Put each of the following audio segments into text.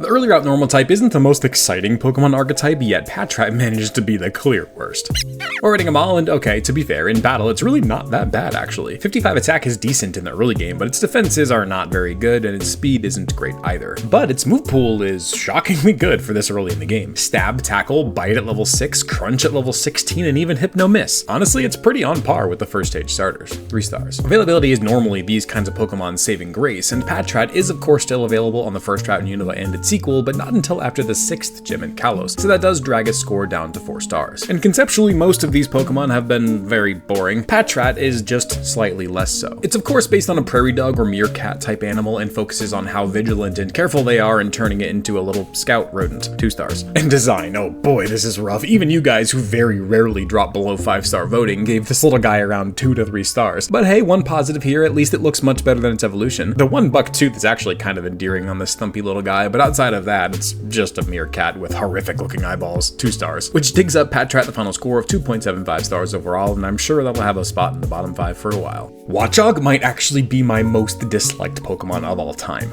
The early route normal type isn't the most exciting Pokemon archetype, yet PATRAT managed to be the clear worst. We're rating them all, and okay, to be fair, in battle it's really not that bad actually. 55 attack is decent in the early game, but its defenses are not very good, and its speed isn't great either. But its move pool is shockingly good for this early in the game. Stab, Tackle, Bite at level 6, Crunch at level 16, and even Hypno Miss. Honestly, it's pretty on par with the first stage starters. 3 stars. Availability is normally these kinds of Pokemon's saving grace, and PATRAT is of course still available on the first route in Unova and its sequel, but not until after the 6th gym in Kalos, so that does drag its score down to 4 stars. And conceptually, most of these Pokemon have been very boring. PATRAT is just slightly less so. It's of course based on a prairie dog or meerkat type animal and focuses on how vigilant and careful they are in turning it into a little scout rodent. 2 stars. And design, oh boy, this is rough. Even you guys who very rarely drop below 5-star voting gave this little guy around 2 to 3 stars. But hey, one positive here, at least it looks much better than its evolution. The one buck tooth is actually kind of endearing on this stumpy little guy, but outside of that, it's just a meerkat with horrific looking eyeballs. 2 stars. Which digs up PATRAT the final score of 2.75 stars overall, and I'm sure that'll have a spot in the bottom 5 for a while. Watchog might actually be my most disliked Pokemon of all time.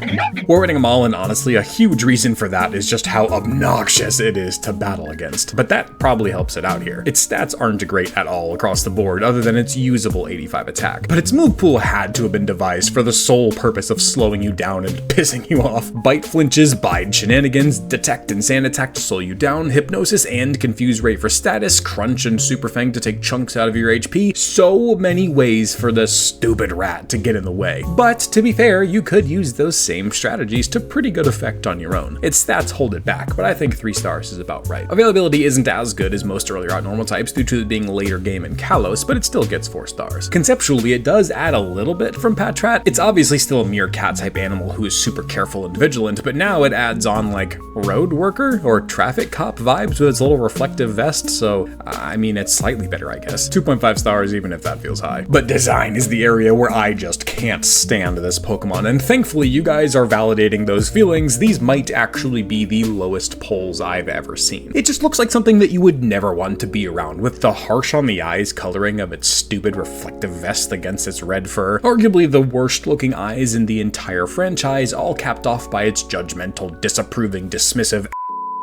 We're rating them all, and honestly, a huge reason for that is just how obnoxious it is to battle against. But that probably helps it out here. Its stats aren't great at all across the board, other than its usable 85 attack. But its move pool had to have been devised for the sole purpose of slowing you down and pissing you off. Bite, Flinches, Bide, Shenanigans, Detect and Sand Attack to slow you down, Hypnosis and Confuse Ray for status, Crunch and Super Fang to take chunks out of your HP. So many ways for this stupid rat to get in the way. But to be fair, you could use those same strategies to pretty good effect on your own. Its stats hold it back, but I think 3 stars is about right. Availability isn't as good as most earlier out normal types due to it being later game in Kalos, but it still gets 4 stars. Conceptually, it does add a little bit from PATRAT. It's obviously still a meerkat type animal who is super careful and vigilant, but now it adds on like road worker or traffic cop vibes with its little reflective vest, so I mean it's slightly better I guess. 2.5 stars even if that feels high. But design is the area where I just can't stand this Pokemon, and thankfully you guys are validating those feelings. These might actually be the lowest polls I've ever seen. It just looks like something that you would never want to be around, with the harsh on the eyes coloring of its stupid reflective vest against its red fur, arguably the worst looking eyes in the entire franchise, all capped off by its judgmental, disapproving, dismissive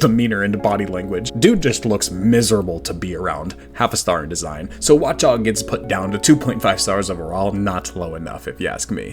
demeanor and body language. Dude just looks miserable to be around. Half a star in design. So Watchog gets put down to 2.5 stars overall, not low enough if you ask me.